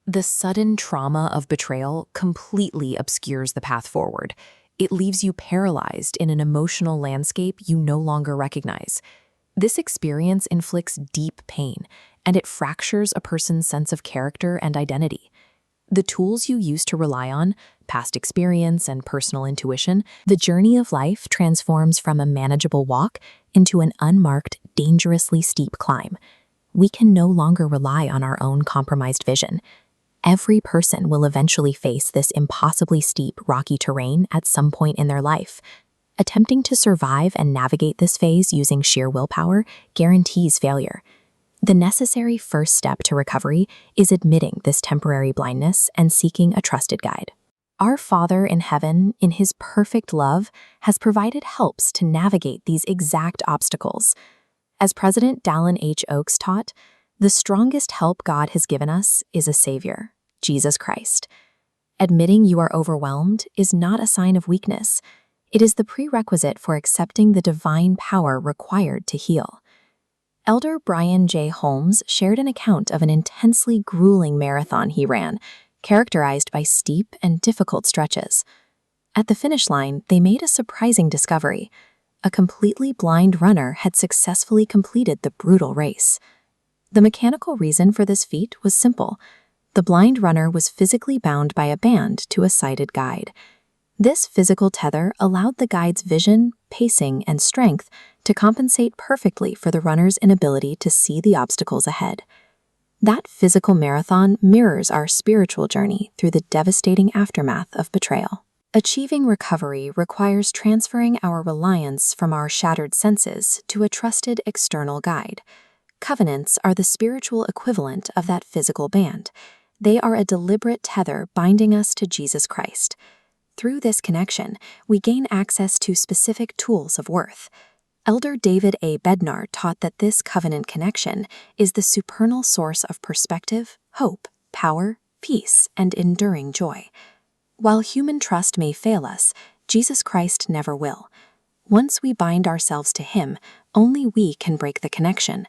The sudden trauma of betrayal completely obscures the path forward. It leaves you paralyzed in an emotional landscape you no longer recognize. This experience inflicts deep pain, and it fractures a person's sense of character and identity. The tools you used to rely on, past experience and personal intuition, the journey of life transforms from a manageable walk into an unmarked, dangerously steep climb. We can no longer rely on our own compromised vision. Every person will eventually face this impossibly steep, rocky terrain at some point in their life. Attempting to survive and navigate this phase using sheer willpower guarantees failure. The necessary first step to recovery is admitting this temporary blindness and seeking a trusted guide. Our Father in heaven, in His perfect love, has provided helps to navigate these exact obstacles. As President Dallin H. Oaks taught, the strongest help God has given us is a Savior, Jesus Christ. Admitting you are overwhelmed is not a sign of weakness. It is the prerequisite for accepting the divine power required to heal. Elder Brian J. Holmes shared an account of an intensely grueling marathon he ran, characterized by steep and difficult stretches. At the finish line, they made a surprising discovery. A completely blind runner had successfully completed the brutal race. The mechanical reason for this feat was simple. The blind runner was physically bound by a band to a sighted guide. This physical tether allowed the guide's vision, pacing, and strength to compensate perfectly for the runner's inability to see the obstacles ahead. That physical marathon mirrors our spiritual journey through the devastating aftermath of betrayal. Achieving recovery requires transferring our reliance from our shattered senses to a trusted external guide. Covenants are the spiritual equivalent of that physical band. They are a deliberate tether binding us to Jesus Christ. Through this connection, we gain access to specific tools of worth. Elder David A. Bednar taught that this covenant connection is the supernal source of perspective, hope, power, peace, and enduring joy. While human trust may fail us, Jesus Christ never will. Once we bind ourselves to Him, only we can break the connection.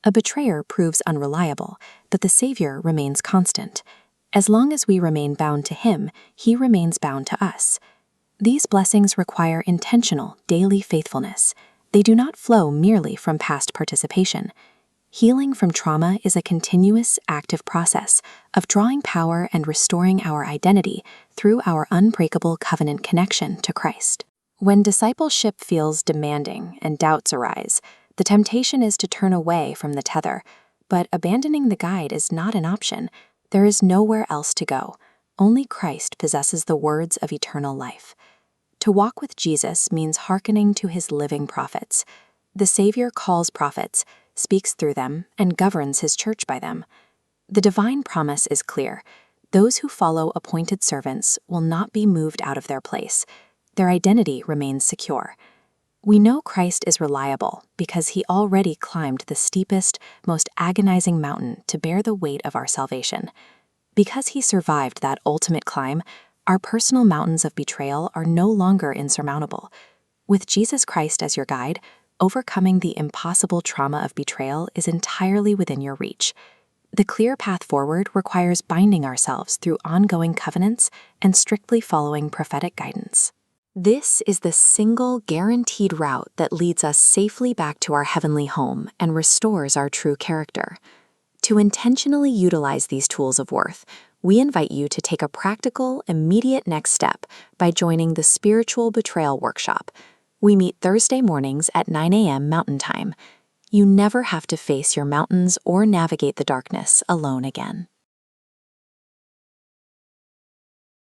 A betrayer proves unreliable, but the Savior remains constant. As long as we remain bound to Him, He remains bound to us. These blessings require intentional, daily faithfulness. They do not flow merely from past participation. Healing from trauma is a continuous, active process of drawing power and restoring our identity through our unbreakable covenant connection to Christ. When discipleship feels demanding and doubts arise, the temptation is to turn away from the tether, but abandoning the guide is not an option. There is nowhere else to go. Only Christ possesses the words of eternal life. To walk with Jesus means hearkening to His living prophets. The Savior calls prophets, speaks through them, and governs His church by them. The divine promise is clear. Those who follow appointed servants will not be moved out of their place. Their identity remains secure. We know Christ is reliable because He already climbed the steepest, most agonizing mountain to bear the weight of our salvation. Because He survived that ultimate climb, our personal mountains of betrayal are no longer insurmountable. With Jesus Christ as your guide, overcoming the impossible trauma of betrayal is entirely within your reach. The clear path forward requires binding ourselves through ongoing covenants and strictly following prophetic guidance. This is the single guaranteed route that leads us safely back to our heavenly home and restores our true character. To intentionally utilize these tools of worth, we invite you to take a practical, immediate next step by joining the Spiritual Betrayal Workshop. We meet Thursday mornings at 9 a.m. Mountain Time. You never have to face your mountains or navigate the darkness alone again.